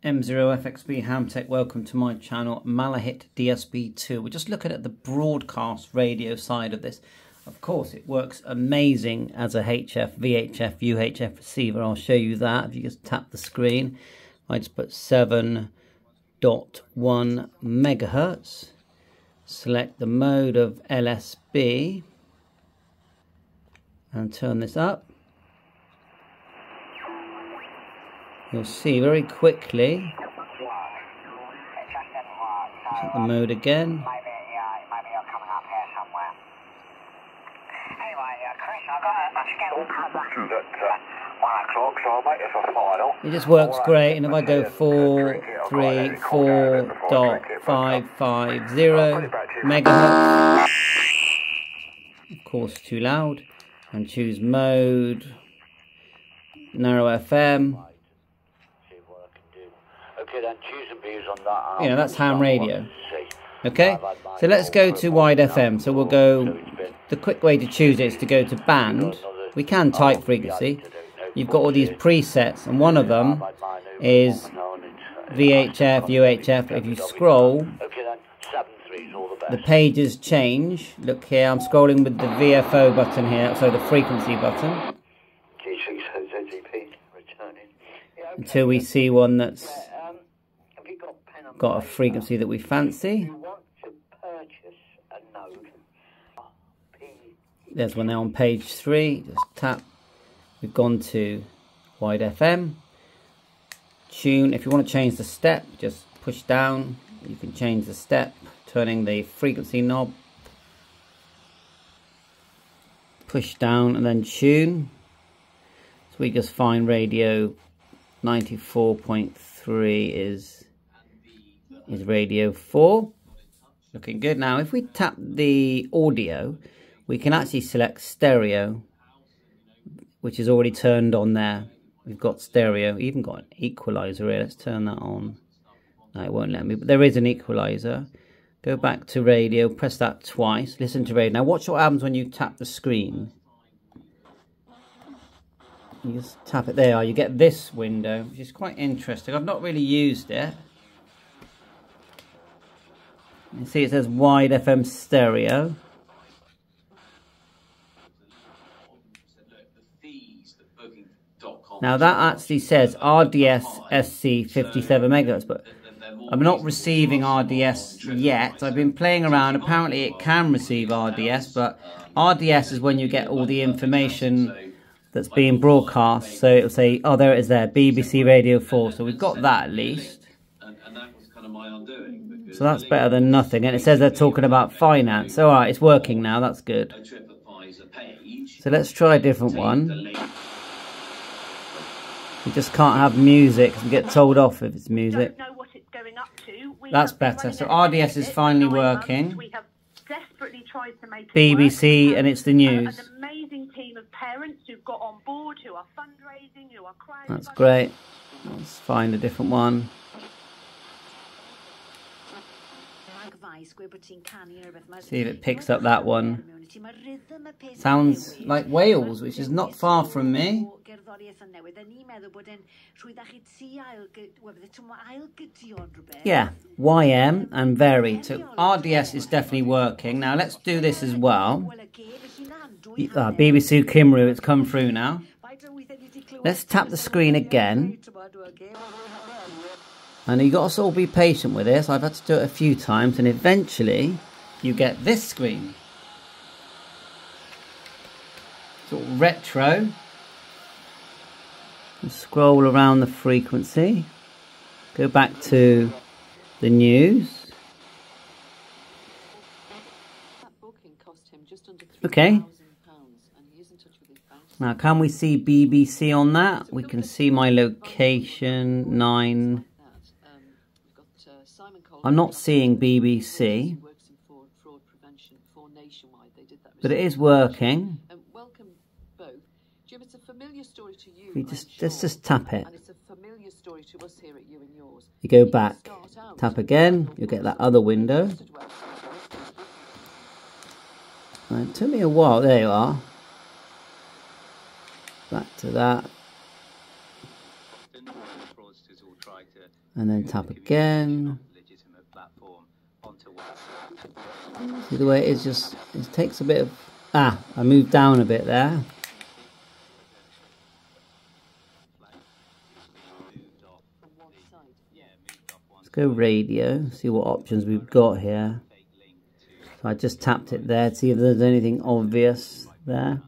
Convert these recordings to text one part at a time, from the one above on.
M0FXB Hamtech, welcome to my channel, Malahit DSB2. We're just looking at the broadcast radio side of this. Of course, it works amazing as a HF, VHF, UHF receiver. I'll show you that if you just tap the screen. I just put 7.1 megahertz. Select the mode of LSB and turn this up. You'll see very quickly. Set the mode again. Maybe you're coming up here somewhere. Anyway, Chris, I've got a schedule at 1 o'clock, so I'll make this a final. It just works great, and if I go 434.550 megahertz, of course too loud, and choose mode, narrow FM. You know, that's ham radio. Okay, so let's go to wide FM. So we'll go, the quick way to choose it is to go to band. We can type frequency. You've got all these presets, and one of them is VHF, UHF. If you scroll, the pages change. Look here, I'm scrolling with the VFO button here, so the frequency button, until we see one that's got a frequency that we fancy. There's one now on page 3. Just tap. We've gone to wide FM. Tune. If you want to change the step, just push down. You can change the step, turning the frequency knob. Push down and then tune. So we just find radio 94.3 is radio 4. Looking good. Now if we tap the audio, we can actually select stereo, which is already turned on there. We've got stereo, even got an equalizer here. Let's turn that on. No, it won't let me, but there is an equalizer. Go back to radio, press that twice, listen to radio. Now watch what happens when you tap the screen. You just tap it there, you get this window, which is quite interesting. I've not really used it. You see it says wide FM stereo. Now that actually says RDS SC 57 megahertz, but I'm not receiving RDS yet. I've been playing around. Apparently it can receive RDS, but RDS is when you get all the information that's being broadcast. So it'll say, oh, there it is there, BBC Radio 4. So we've got that at least. So that's better than nothing. And it says they're talking about finance. All right, it's working now. That's good. So let's try a different one. You just can't have music and get told off if it's music. That's better. So RDS is finally working. BBC, and it's the news. That's great. Let's find a different one. See if it picks up that one. Sounds like Wales, which is not far from me. Yeah, YM and vary. So RDS is definitely working. Now let's do this as well. BBC Cymru, it's come through now. Let's tap the screen again. And you've got to all be patient with this. I've had to do it a few times, and eventually you get this screen. Sort of retro. And scroll around the frequency. Go back to the news. Okay. Now, can we see BBC on that? We can see my location, 9. I'm not seeing BBC, but it is working. Let's just tap it. You go back, tap again, you'll get that other window. It took me a while. There you are. Back to that. and then tap again. See the way it is, just it takes a bit of, I moved down a bit there. Let's go radio, see what options we've got here. So I just tapped it there to see if there's anything obvious there.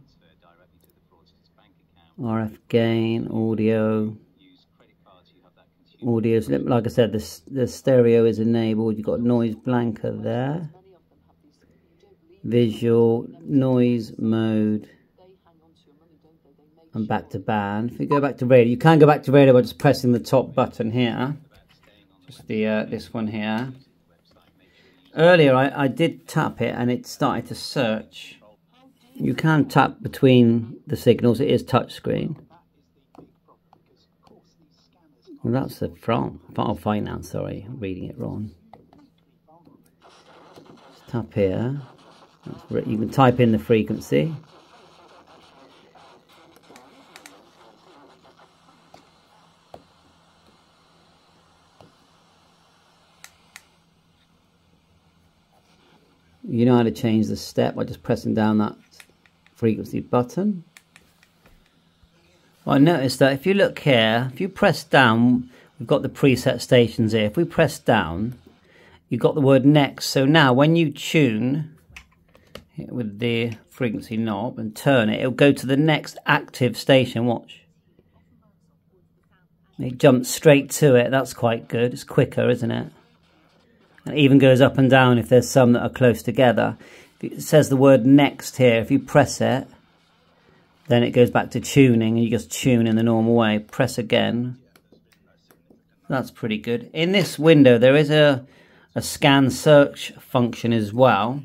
RF gain, audio, like I said, the stereo is enabled. You've got noise blanker there, visual, noise mode, and back to band. If you go back to radio, you can go back to radio by just pressing the top button here, just the this one here. Earlier I did tap it and it started to search. You can tap between the signals, it is touchscreen. Well, that's the front. Oh, finance, sorry, I'm reading it wrong. Just tap here. You can type in the frequency. You know how to change the step by just pressing down that frequency button. Well, I noticed that if you look here, if you press down, we've got the preset stations here. If we press down, you've got the word next. So now when you tune with the frequency knob and turn it, it'll go to the next active station. Watch. It jumps straight to it. That's quite good. It's quicker, isn't it? And it even goes up and down if there's some that are close together. It says the word next here. If you press it, then it goes back to tuning and you just tune in the normal way. Press again. That's pretty good. In this window there is a scan search function as well.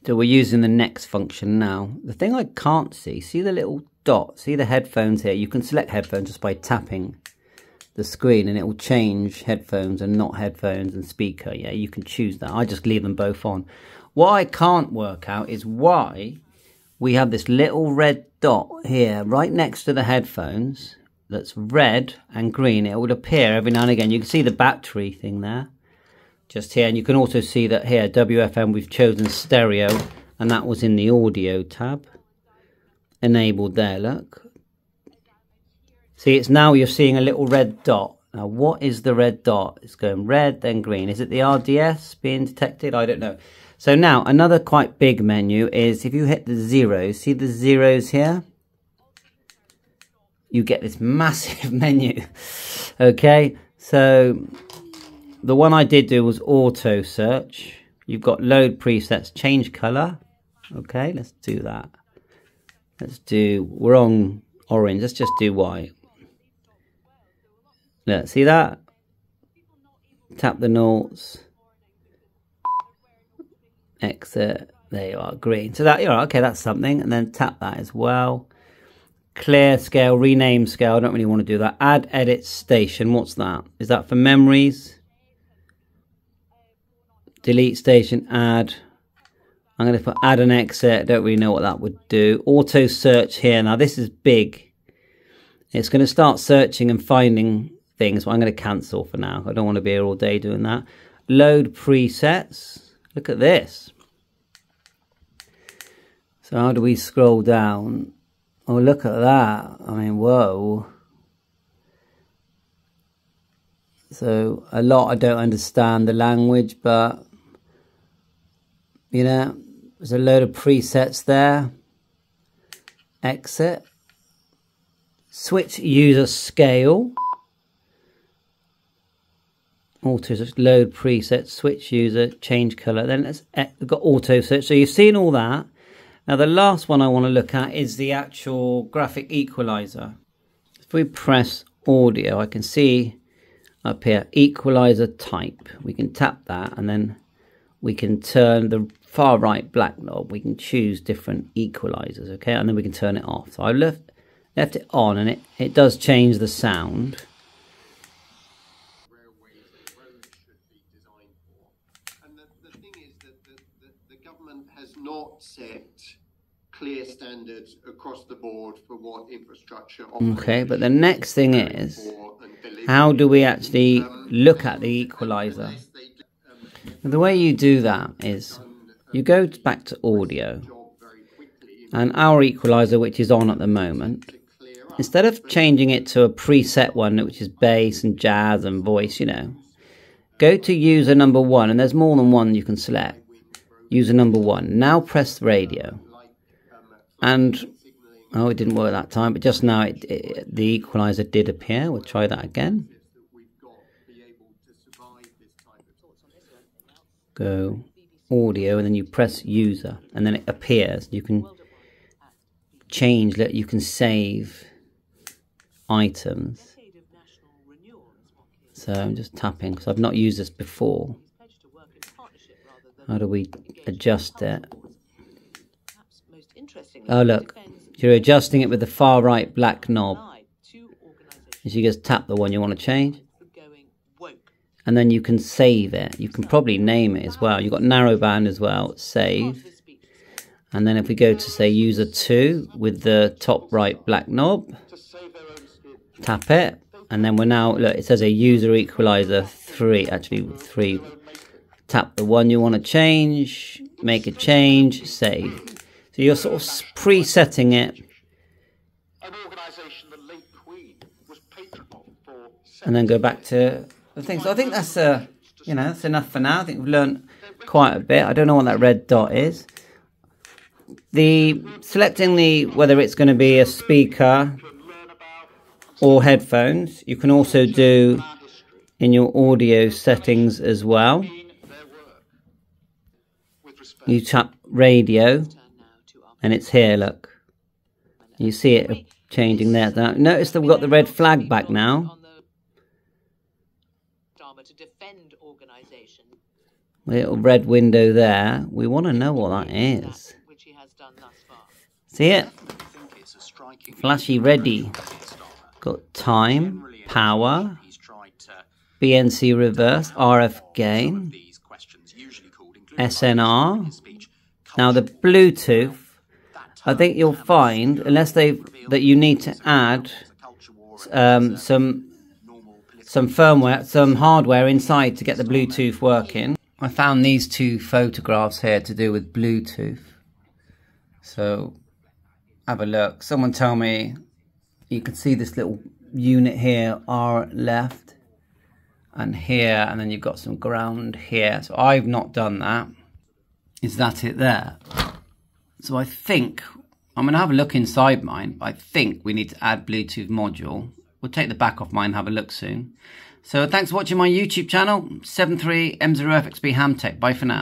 So we're using the next function now. The thing I can't see the little dot, see the headphones here? You can select headphones just by tapping the screen and it will change headphones and not headphones and speaker. Yeah, you can choose that. I just leave them both on. What I can't work out is why we have this little red dot here right next to the headphones that's red and green. It would appear every now and again. You can see the battery thing there just here, and you can also see that here WFM we've chosen stereo, and that was in the audio tab enabled there. Look, see, it's now you're seeing a little red dot. Now what is the red dot? It's going red then green. Is it the RDS being detected? I don't know. So now another quite big menu is if you hit the zeros, see the zeros here? You get this massive menu. Okay, so the one I did do was auto search. You've got load presets, change color. Okay, let's do that. We're on orange, let's just do white. Look, see that? Tap the noughts. Exit, there you are, green. So that, you're right, okay, that's something. And then tap that as well. Clear scale, rename scale, I don't really want to do that. Add edit station, what's that? Is that for memories? Delete station, add. I'm going to put add and exit, don't really know what that would do. Auto search here, now this is big. It's going to start searching and finding things, but I'm going to cancel for now. I don't want to be here all day doing that. Load presets. Look at this. So how do we scroll down? Oh, look at that. I mean, whoa. So a lot I don't understand the language, but you know, there's a load of presets there. Exit. Switch user scale. Auto search, load preset, switch user, change color. Then we've got auto search. So you've seen all that. Now the last one I want to look at is the actual graphic equalizer. If we press audio, I can see up here equalizer type. We can tap that and then we can turn the far right black knob. We can choose different equalizers, okay, and then we can turn it off. So I left it on and it does change the sound. Not set clear standards across the board for what infrastructure. Okay, but the next thing is how do we actually look at the equalizer? The way you do that is you go back to audio, and our equalizer, which is on at the moment, instead of changing it to a preset one, which is bass and jazz and voice, you know, go to user number 1, and there's more than one you can select. User number 1. Now press radio. And, oh, it didn't work that time, but just now the equalizer did appear. We'll try that again. Go audio, and then you press user, and then it appears. You can change, you can save items. So I'm just tapping because I've not used this before. How do we adjust it? Oh, look, you're adjusting it with the far right black knob. As you just tap the one you want to change, and then you can save it. You can probably name it as well. You've got narrowband as well, save. And then if we go to, say, user 2 with the top right black knob, tap it, and then we're now, look, it says a user equalizer 3, actually 3. Tap the one you want to change, make a change, save. So you're sort of presetting it. And then go back to the thing. So I think that's you know, that's enough for now. I think we've learned quite a bit. I don't know what that red dot is. Selecting whether it's going to be a speaker or headphones, you can also do in your audio settings as well. You tap radio, and it's here, look. You see it changing there. Now, notice that we've got the red flag back now. Little red window there. We want to know what that is. See it? Flashy ready. Got time, power, BNC reverse, RF gain, SNR. Now the Bluetooth, I think you'll find, unless that you need to add some firmware, some hardware inside to get the Bluetooth working. I found these 2 photographs here to do with Bluetooth. So have a look. Someone tell me, you can see this little unit here, R left, and here, and then you've got some ground here. So I've not done that. Is that it there? So I think, I'm going to have a look inside mine, but I think we need to add Bluetooth module. We'll take the back off mine and have a look soon. So thanks for watching my YouTube channel, 73M0FXB Hamtech. Bye for now.